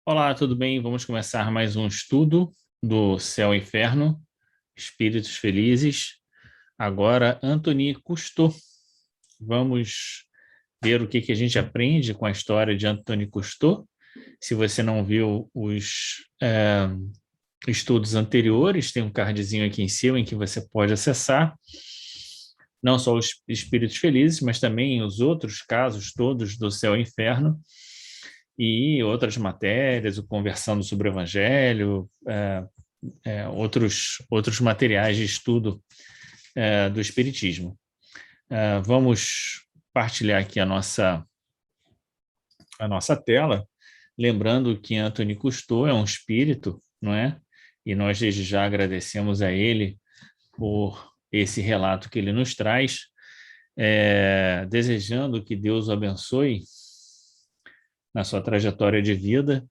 Olá, tudo bem? Vamos começar mais um estudo do Céu e Inferno, Espíritos Felizes. Agora, Anthony Cousteau. Vamos ver o que a gente aprende com a história de Anthony Cousteau. Se você não viu os estudos anteriores, tem um cardzinho aqui em cima em que você pode acessar. Não só os Espíritos Felizes, mas também os outros casos todos do Céu e Inferno e outras matérias, o Conversando sobre o Evangelho, outros materiais de estudo do Espiritismo. Vamos partilhar aqui a nossa tela, lembrando que Anthony Cousteau é um espírito, não é? E nós desde já agradecemos a ele por esse relato que ele nos traz, desejando que Deus o abençoe na sua trajetória de vida,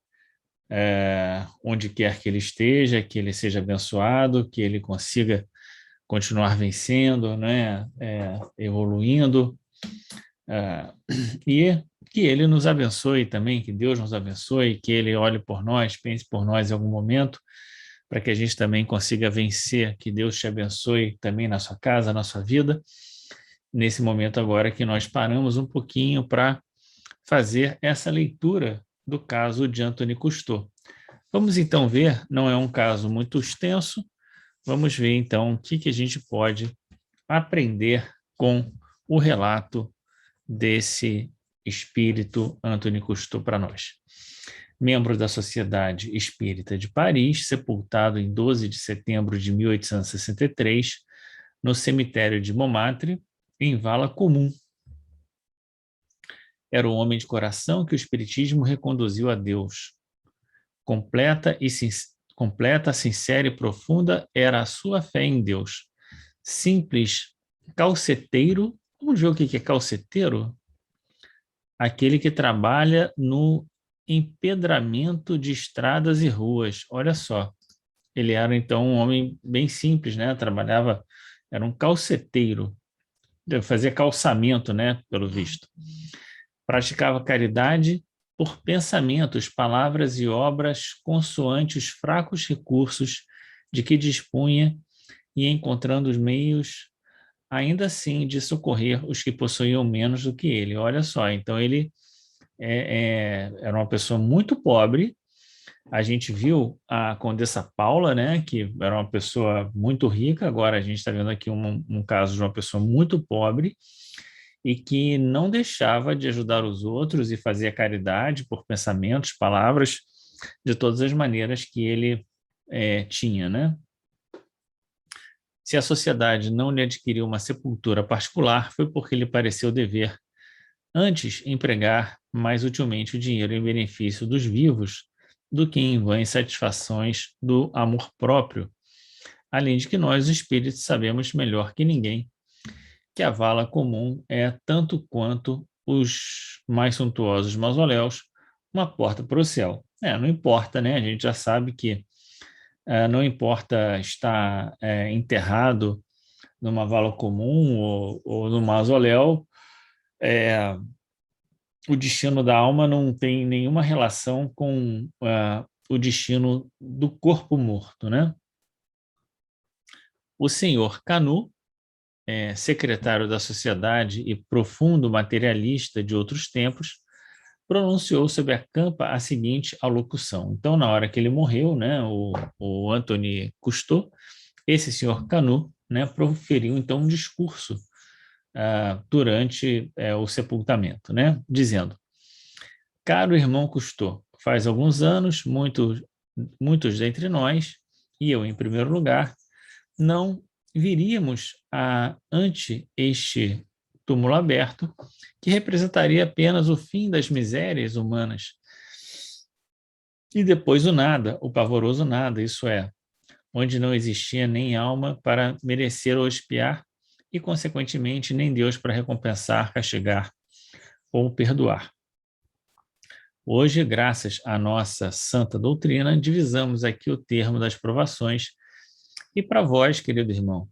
onde quer que ele esteja, que ele seja abençoado, que ele consiga continuar vencendo, né, evoluindo, e que ele nos abençoe também, que Deus nos abençoe, que ele olhe por nós, pense por nós em algum momento, para que a gente também consiga vencer, que Deus te abençoe também na sua casa, na sua vida, nesse momento agora que nós paramos um pouquinho para fazer essa leitura do caso de Anthony Cousteau. Vamos então ver, não é um caso muito extenso, vamos ver então o que a gente pode aprender com o relato desse espírito Anthony Cousteau para nós. Membro da Sociedade Espírita de Paris, sepultado em 12 de setembro de 1863, no cemitério de Montmartre, em vala comum. Era o homem de coração que o Espiritismo reconduziu a Deus. Completa, sincera e profunda era a sua fé em Deus. Simples calceteiro, vamos ver o que é calceteiro? Aquele que trabalha no empedramento de estradas e ruas. Olha só, ele era então um homem bem simples, né? Trabalhava, era um calceteiro, fazia calçamento, né? Pelo visto. Praticava caridade por pensamentos, palavras e obras consoante os fracos recursos de que dispunha e encontrando os meios, ainda assim, de socorrer os que possuíam menos do que ele. Olha só, então ele era uma pessoa muito pobre. A gente viu a Condessa Paula, né, que era uma pessoa muito rica. Agora a gente está vendo aqui um caso de uma pessoa muito pobre e que não deixava de ajudar os outros e fazia caridade por pensamentos, palavras, de todas as maneiras que ele tinha, né? Se a sociedade não lhe adquiriu uma sepultura particular, foi porque lhe pareceu dever, antes, empregar mais utilmente o dinheiro em benefício dos vivos do que em vãs satisfações do amor próprio, além de que nós, os espíritos, sabemos melhor que ninguém que a vala comum é, tanto quanto os mais suntuosos mausoléus, uma porta para o céu. Não importa, né? A gente já sabe que não importa estar enterrado numa vala comum ou no mausoléu, o destino da alma não tem nenhuma relação com o destino do corpo morto, né? O senhor Canu, secretário da sociedade e profundo materialista de outros tempos, pronunciou sobre a campa a seguinte alocução. Então, na hora que ele morreu, né, o Anthony Cousteau, esse senhor Canu, né, proferiu então um discurso durante o sepultamento, né, dizendo: caro irmão Cousteau, faz alguns anos, muitos dentre nós, e eu em primeiro lugar, não viríamos ante este túmulo aberto, que representaria apenas o fim das misérias humanas. E depois o nada, o pavoroso nada, isso é, onde não existia nem alma para merecer ou expiar, e, consequentemente, nem Deus para recompensar, castigar ou perdoar. Hoje, graças à nossa santa doutrina, divisamos aqui o termo das provações, e para vós, querido irmão,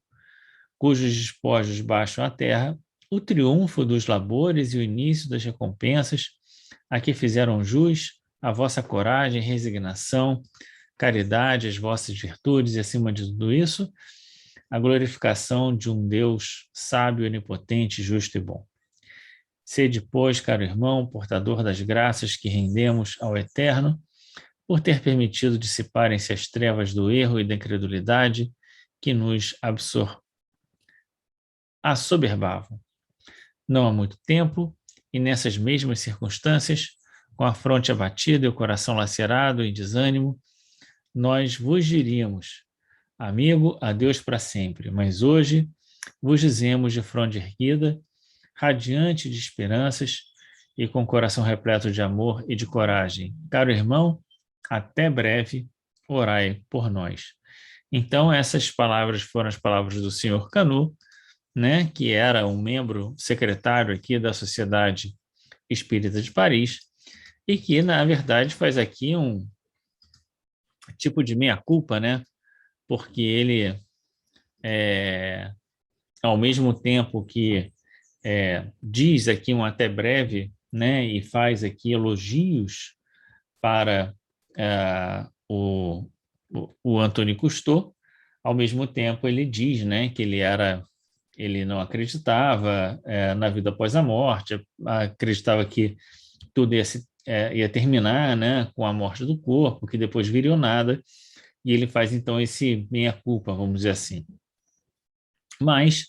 cujos despojos baixam a terra, o triunfo dos labores e o início das recompensas a que fizeram jus a vossa coragem, resignação, caridade, as vossas virtudes e, acima de tudo isso, a glorificação de um Deus sábio, onipotente, justo e bom. Sede, pois, caro irmão, portador das graças que rendemos ao Eterno, por ter permitido dissiparem-se as trevas do erro e da incredulidade que nos assoberbavam. Não há muito tempo, e nessas mesmas circunstâncias, com a fronte abatida e o coração lacerado em desânimo, nós vos diríamos: amigo, adeus para sempre. Mas hoje vos dizemos de fronte erguida, radiante de esperanças e com o coração repleto de amor e de coragem: caro irmão, até breve, orai por nós. Então, essas palavras foram as palavras do senhor Canu, né, que era um membro secretário aqui da Sociedade Espírita de Paris, e que, na verdade, faz aqui um tipo de meia-culpa, né, porque ele, ao mesmo tempo que diz aqui um até breve, né, e faz aqui elogios para o Antônio Cousteau, ao mesmo tempo ele diz, né, que ele não acreditava na vida após a morte, acreditava que tudo ia terminar, né, com a morte do corpo, que depois viria o nada, e ele faz então esse meia-culpa, vamos dizer assim. Mas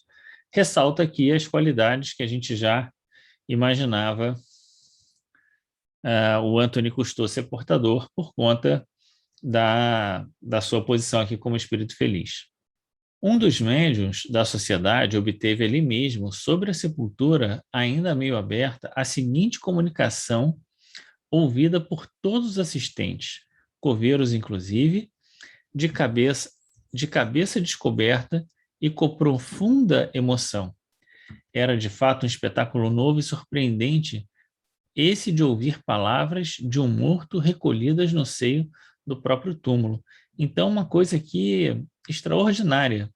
ressalta aqui as qualidades que a gente já imaginava o Antônio Cousteau ser portador por conta da sua posição aqui como espírito feliz. Um dos médiuns da sociedade obteve ali mesmo, sobre a sepultura, ainda meio aberta, a seguinte comunicação ouvida por todos os assistentes, coveiros inclusive, de cabeça descoberta e com profunda emoção. Era de fato um espetáculo novo e surpreendente, esse de ouvir palavras de um morto recolhidas no seio do próprio túmulo. Então, uma coisa aqui extraordinária,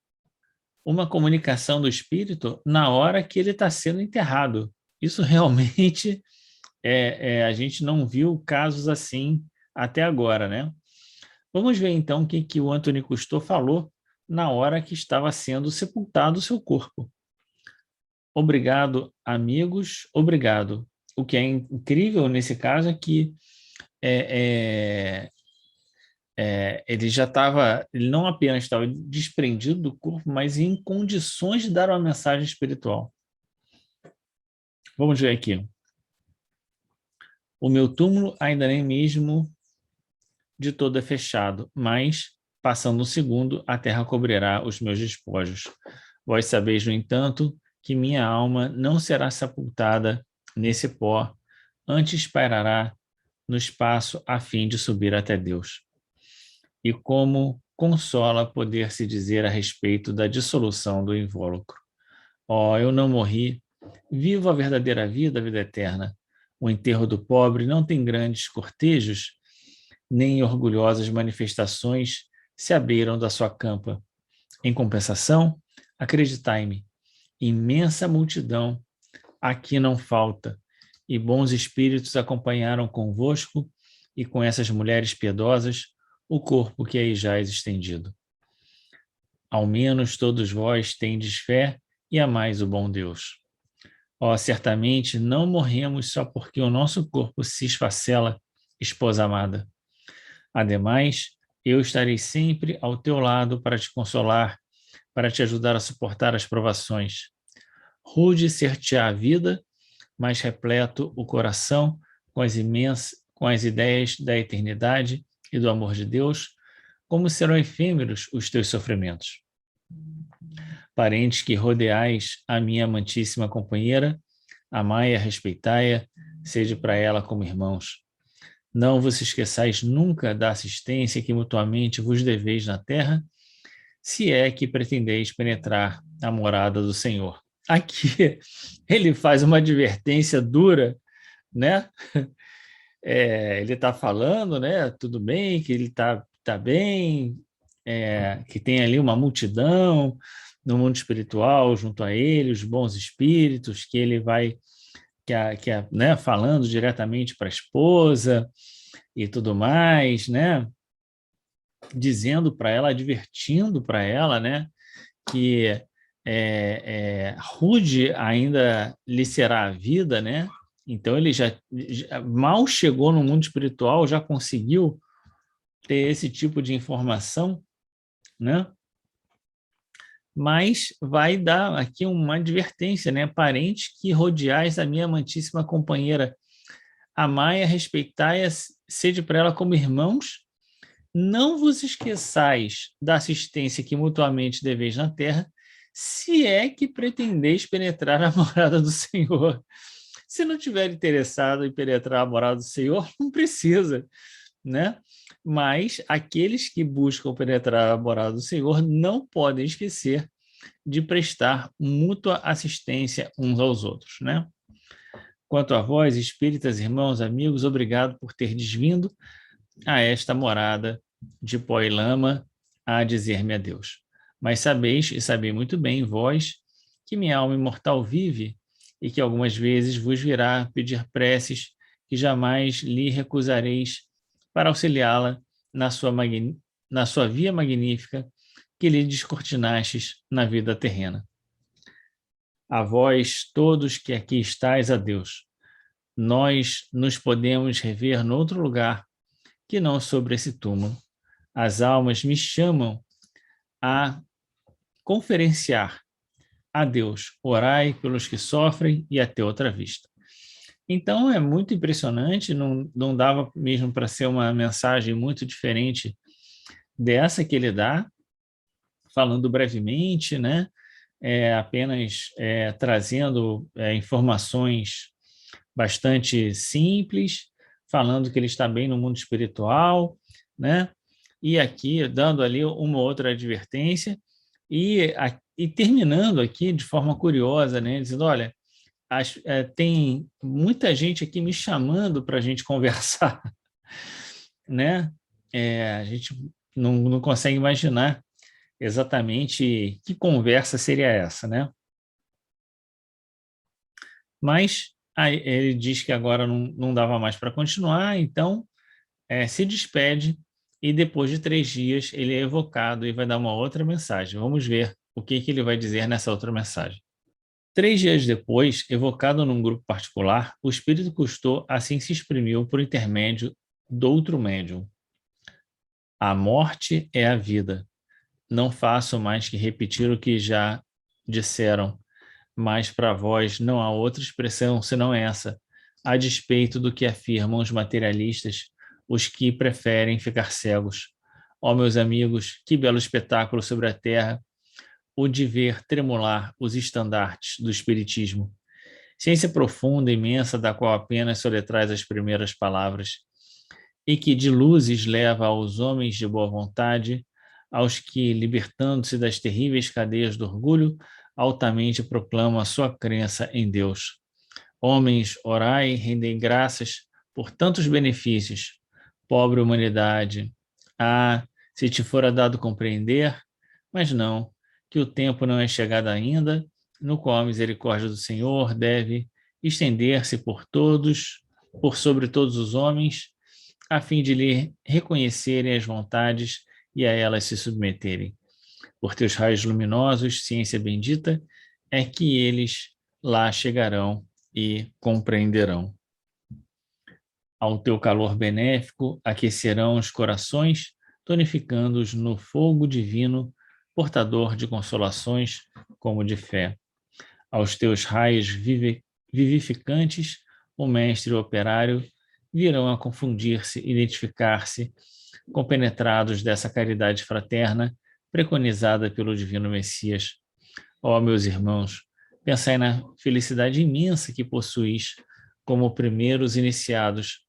uma comunicação do espírito na hora que ele está sendo enterrado. Isso realmente a gente não viu casos assim até agora, né? Vamos ver então o que o Antônio Cousteau falou na hora que estava sendo sepultado o seu corpo. Obrigado, amigos, obrigado. O que é incrível nesse caso é que ele já estava, ele não apenas estava desprendido do corpo, mas em condições de dar uma mensagem espiritual. Vamos ver aqui. O meu túmulo ainda nem mesmo de todo é fechado, mas, passando um segundo, a terra cobrirá os meus despojos. Vós sabeis, no entanto, que minha alma não será sepultada nesse pó, antes pairará no espaço a fim de subir até Deus. E como consola poder-se dizer a respeito da dissolução do invólucro. Eu não morri, vivo a verdadeira vida, a vida eterna. O enterro do pobre não tem grandes cortejos, nem orgulhosas manifestações se abriram da sua campa. Em compensação, acreditai-me, imensa multidão aqui não falta, e bons espíritos acompanharam convosco e com essas mulheres piedosas o corpo que aí jaz estendido. Ao menos todos vós tendes fé e amais o bom Deus. Certamente não morremos só porque o nosso corpo se esfacela, esposa amada. Ademais, eu estarei sempre ao teu lado para te consolar, para te ajudar a suportar as provações. Rude ser-te-á a vida, mas repleto o coração com as ideias da eternidade e do amor de Deus, como serão efêmeros os teus sofrimentos. Parentes que rodeais a minha amantíssima companheira, amai-a, respeitai-a, sede para ela como irmãos. Não vos esqueçais nunca da assistência que mutuamente vos deveis na terra, se é que pretendeis penetrar a morada do Senhor. Aqui ele faz uma advertência dura, né? Ele está falando, né? Tudo bem, que ele está bem, que tem ali uma multidão no mundo espiritual junto a ele, os bons espíritos, que ele vai, né, falando diretamente para a esposa, e tudo mais, né? Dizendo para ela, advertindo para ela, né? Que rude ainda lhe será a vida, né? Então ele já mal chegou no mundo espiritual, já conseguiu ter esse tipo de informação, né? Mas vai dar aqui uma advertência, né? Parente que rodeais a minha amantíssima companheira, amai-a, respeitai-a, sede para ela como irmãos, não vos esqueçais da assistência que mutuamente deveis na terra, se é que pretendeis penetrar a morada do Senhor. Se não tiver interessado em penetrar a morada do Senhor, não precisa, né? Mas aqueles que buscam penetrar a morada do Senhor não podem esquecer de prestar mútua assistência uns aos outros, né? Quanto a vós, espíritas, irmãos, amigos, obrigado por terdes vindo a esta morada de pó e lama a dizer-me adeus. Mas sabeis, e sabei muito bem, vós, que minha alma imortal vive e que algumas vezes vos virá pedir preces que jamais lhe recusareis para auxiliá-la na sua via magnífica que lhe descortinastes na vida terrena. A vós, todos que aqui estáis, adeus. Nós nos podemos rever noutro lugar que não sobre esse túmulo. As almas me chamam a conferenciar a Deus. Orai pelos que sofrem e até outra vista. Então é muito impressionante, não dava mesmo para ser uma mensagem muito diferente dessa que ele dá, falando brevemente, né? Apenas trazendo informações bastante simples, falando que ele está bem no mundo espiritual, né? E aqui dando ali uma outra advertência e terminando aqui de forma curiosa, né? Dizendo, olha, tem muita gente aqui me chamando para a gente conversar, né? A gente não consegue imaginar exatamente que conversa seria essa, né? Mas aí ele diz que agora não dava mais para continuar, então se despede e depois de 3 dias ele é evocado e vai dar uma outra mensagem. Vamos ver o que ele vai dizer nessa outra mensagem. 3 dias depois, evocado num grupo particular, o espírito custou assim se exprimiu por intermédio do outro médium. A morte é a vida. Não faço mais que repetir o que já disseram, mas para vós não há outra expressão senão essa, a despeito do que afirmam os materialistas, os que preferem ficar cegos. Ó meus amigos, que belo espetáculo sobre a terra, o de ver tremular os estandartes do espiritismo. Ciência profunda, imensa, da qual apenas soletrais as primeiras palavras, e que de luzes leva aos homens de boa vontade, aos que, libertando-se das terríveis cadeias do orgulho, altamente proclamam a sua crença em Deus. Homens, orai, rendei graças por tantos benefícios. Pobre humanidade, se te fora dado compreender, mas não, que o tempo não é chegado ainda, no qual a misericórdia do Senhor deve estender-se por todos, por sobre todos os homens, a fim de lhe reconhecerem as vontades e a elas se submeterem. Por teus raios luminosos, ciência bendita, é que eles lá chegarão e compreenderão. Ao teu calor benéfico aquecerão os corações, tonificando-os no fogo divino, portador de consolações como de fé. Aos teus raios vivificantes, o mestre e o operário virão a confundir-se, identificar-se, compenetrados dessa caridade fraterna preconizada pelo divino Messias. Ó, meus irmãos, pensai na felicidade imensa que possuís como primeiros iniciados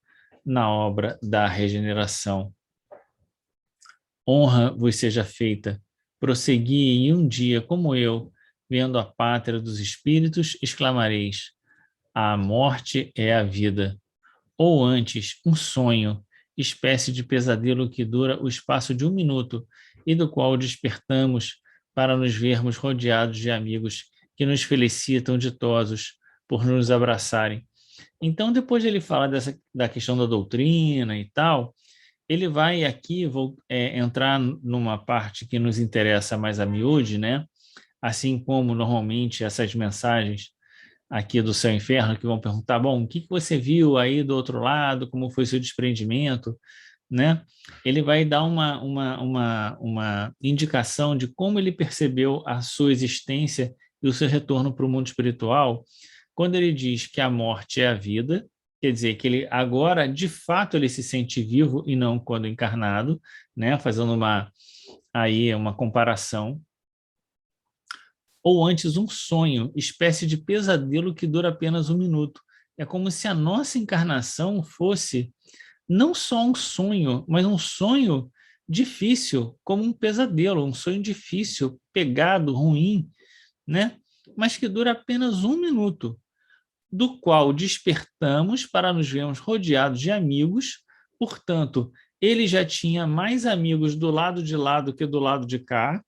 na obra da regeneração. Honra vos seja feita, prossegui e um dia, como eu, vendo a pátria dos espíritos, exclamareis: a morte é a vida. Ou antes, um sonho, espécie de pesadelo que dura o espaço de 1 minuto e do qual despertamos para nos vermos rodeados de amigos que nos felicitam ditosos por nos abraçarem, Então, depois de ele falar da questão da doutrina e tal, ele vai aqui entrar numa parte que nos interessa mais a miúde, né? Assim como normalmente essas mensagens aqui do Céu e Inferno, que vão perguntar, bom, o que você viu aí do outro lado, como foi seu desprendimento, né? Ele vai dar uma indicação de como ele percebeu a sua existência e o seu retorno para o mundo espiritual, quando ele diz que a morte é a vida, quer dizer que ele agora, de fato, ele se sente vivo e não quando encarnado, né? Fazendo uma comparação, ou antes um sonho, espécie de pesadelo que dura apenas 1 minuto. É como se a nossa encarnação fosse não só um sonho, mas um sonho difícil, como um pesadelo, um sonho difícil, pegado, ruim, né? Mas que dura apenas 1 minuto, do qual despertamos para nos vermos rodeados de amigos. Portanto, ele já tinha mais amigos do lado de lá do que do lado de cá,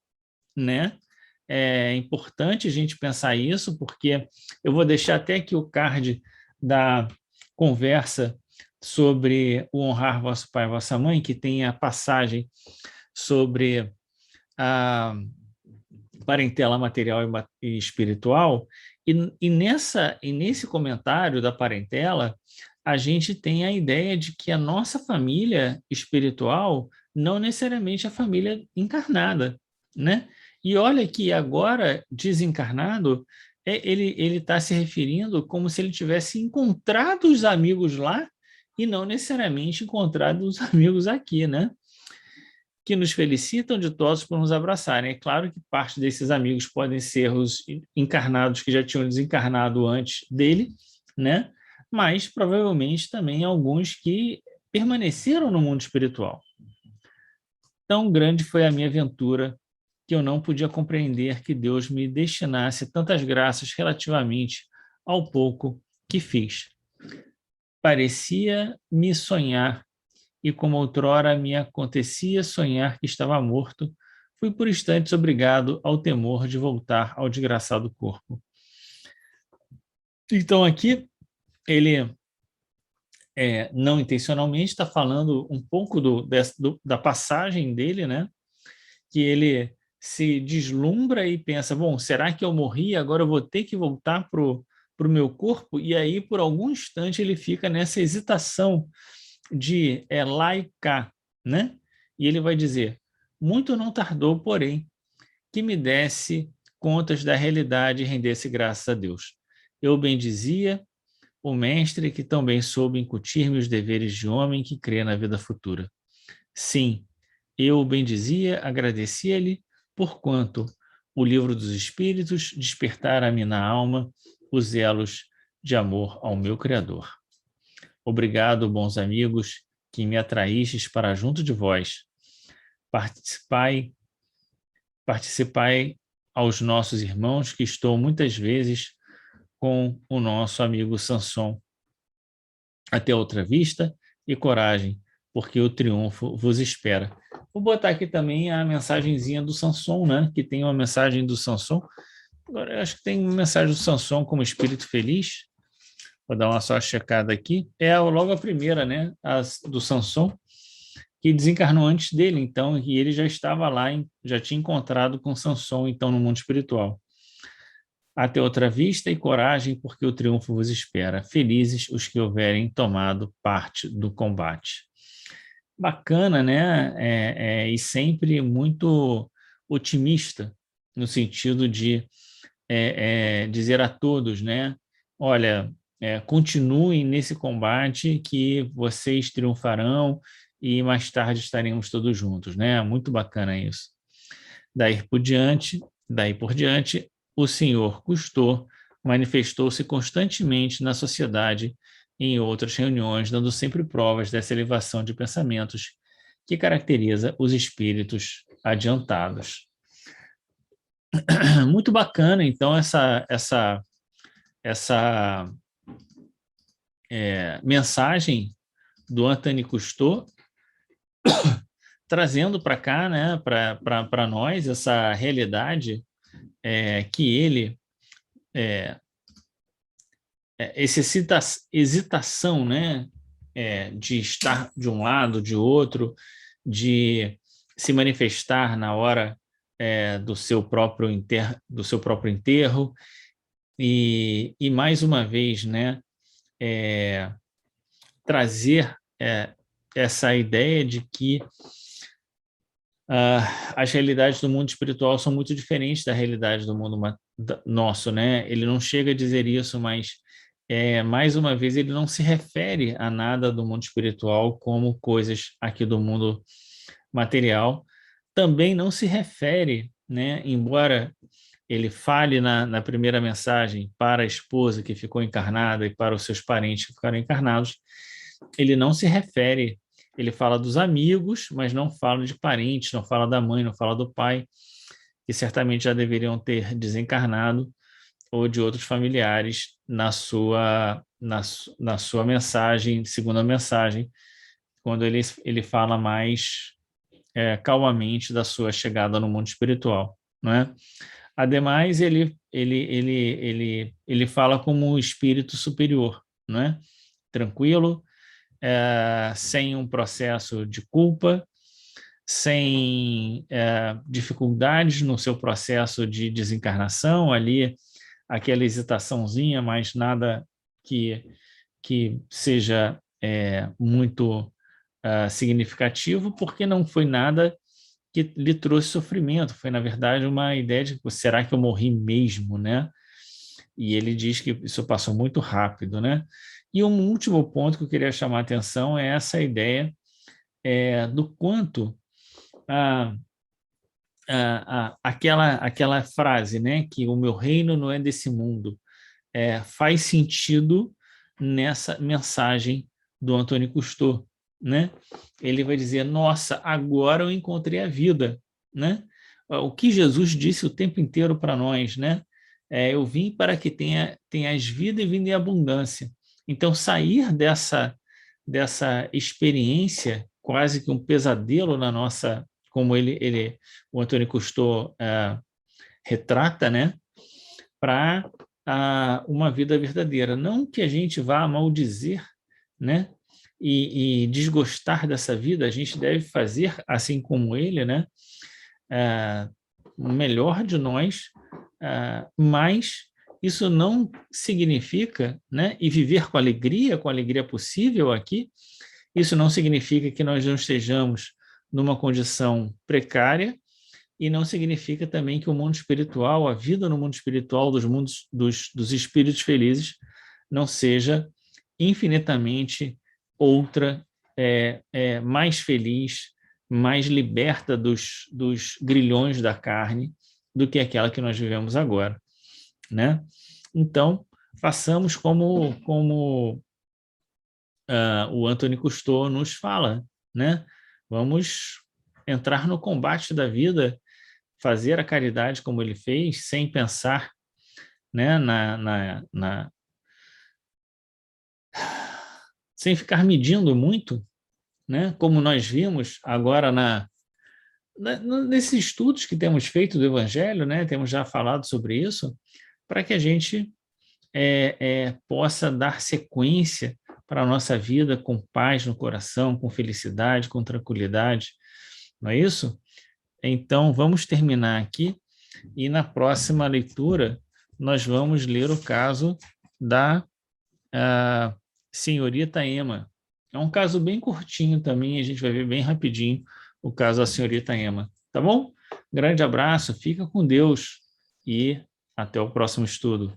né? É importante a gente pensar isso, porque eu vou deixar até aqui o card da conversa sobre o honrar vosso pai e vossa mãe, que tem a passagem sobre a parentela material e espiritual, e nesse comentário da parentela, a gente tem a ideia de que a nossa família espiritual não necessariamente é a família encarnada, né? E olha que agora, desencarnado, ele está se referindo como se ele tivesse encontrado os amigos lá e não necessariamente encontrado os amigos aqui, né? Que nos felicitam ditosos por nos abraçarem. É claro que parte desses amigos podem ser os encarnados que já tinham desencarnado antes dele, né? Mas provavelmente também alguns que permaneceram no mundo espiritual. Tão grande foi a minha aventura que eu não podia compreender que Deus me destinasse tantas graças relativamente ao pouco que fiz. Parecia-me sonhar, e como outrora me acontecia sonhar que estava morto, fui por instantes obrigado ao temor de voltar ao desgraçado corpo. Então aqui ele não intencionalmente está falando um pouco da passagem dele, né? Que ele se deslumbra e pensa, bom, será que eu morri? Agora eu vou ter que voltar para o meu corpo? E aí, por algum instante, ele fica nessa hesitação de lá e cá, né? E ele vai dizer, muito não tardou, porém, que me desse contas da realidade e rendesse graças a Deus. Eu bendizia o mestre que também soube incutir-me os deveres de homem que crê na vida futura. Sim, eu o bendizia, agradecia-lhe, porquanto o livro dos Espíritos despertara-me na alma os elos de amor ao meu Criador. Obrigado, bons amigos, que me atraístes para junto de vós. Participai aos nossos irmãos, que estou muitas vezes com o nosso amigo Sanson. Até outra vista e coragem, porque o triunfo vos espera. Vou botar aqui também a mensagenzinha do Sanson, né? Que tem uma mensagem do Sanson. Agora, eu acho que tem uma mensagem do Sanson como espírito feliz. Vou dar uma só checada aqui. É logo a primeira, né? Do Sanson, que desencarnou antes dele, então, e ele já estava lá, já tinha encontrado com Sanson, então, no mundo espiritual. Até outra vista e coragem, porque o triunfo vos espera. Felizes os que houverem tomado parte do combate. Bacana, né? E sempre muito otimista, no sentido de dizer a todos, né? Olha, continuem nesse combate que vocês triunfarão e mais tarde estaremos todos juntos, né? Muito bacana isso. Daí por diante, o senhor Cousteau manifestou-se constantemente na sociedade e em outras reuniões, dando sempre provas dessa elevação de pensamentos que caracteriza os espíritos adiantados. Muito bacana, então, essa mensagem do Anthony Cousteau, trazendo para cá, né, para nós, essa realidade que ele essa hesitação, né, de estar de um lado, de outro, de se manifestar na hora do seu próprio enterro, e mais uma vez, né, trazer essa ideia de que as realidades do mundo espiritual são muito diferentes da realidade do mundo nosso, né? Ele não chega a dizer isso, mas mais uma vez ele não se refere a nada do mundo espiritual como coisas aqui do mundo material. Também não se refere, né? Embora ele fale na primeira mensagem para a esposa que ficou encarnada e para os seus parentes que ficaram encarnados, ele não se refere, ele fala dos amigos, mas não fala de parentes, não fala da mãe, não fala do pai, que certamente já deveriam ter desencarnado, ou de outros familiares na sua mensagem, segunda mensagem, quando ele fala mais calmamente da sua chegada no mundo espiritual, não é? Ademais, ele fala como um espírito superior, não é? Tranquilo, sem um processo de culpa, sem dificuldades no seu processo de desencarnação, ali aquela hesitaçãozinha, mas nada que seja muito significativo, porque não foi nada que lhe trouxe sofrimento, foi, na verdade, uma ideia de, será que eu morri mesmo, né? E ele diz que isso passou muito rápido, né? E um último ponto que eu queria chamar a atenção é essa ideia do quanto aquela frase, né, que o meu reino não é desse mundo, faz sentido nessa mensagem do Antônio Cousteau, né? Ele vai dizer, nossa, agora eu encontrei a vida, né? O que Jesus disse o tempo inteiro para nós, né? Eu vim para que tenhas vida e vida em abundância. Então, sair dessa experiência, quase que um pesadelo na nossa, como o Antônio Cousteau retrata, né? Para uma vida verdadeira. Não que a gente vá maldizer, né? E desgostar dessa vida, a gente deve fazer, assim como ele, né? O melhor de nós, mas isso não significa, né? E viver com a alegria possível aqui, isso não significa que nós não estejamos numa condição precária, e não significa também que o mundo espiritual, a vida no mundo espiritual dos espíritos felizes, não seja infinitamente outra, mais feliz, mais liberta dos grilhões da carne do que aquela que nós vivemos agora, né? Então, façamos como o Antônio Cousteau nos fala, né? Vamos entrar no combate da vida, fazer a caridade como ele fez, sem pensar, né, sem ficar medindo muito, né, como nós vimos agora nesses estudos que temos feito do Evangelho, né, temos já falado sobre isso, para que a gente possa dar sequência para a nossa vida com paz no coração, com felicidade, com tranquilidade, não é isso? Então, vamos terminar aqui e na próxima leitura nós vamos ler o caso da senhorita Emma. É um caso bem curtinho também, a gente vai ver bem rapidinho o caso da senhorita Emma. Tá bom? Grande abraço, fica com Deus e até o próximo estudo.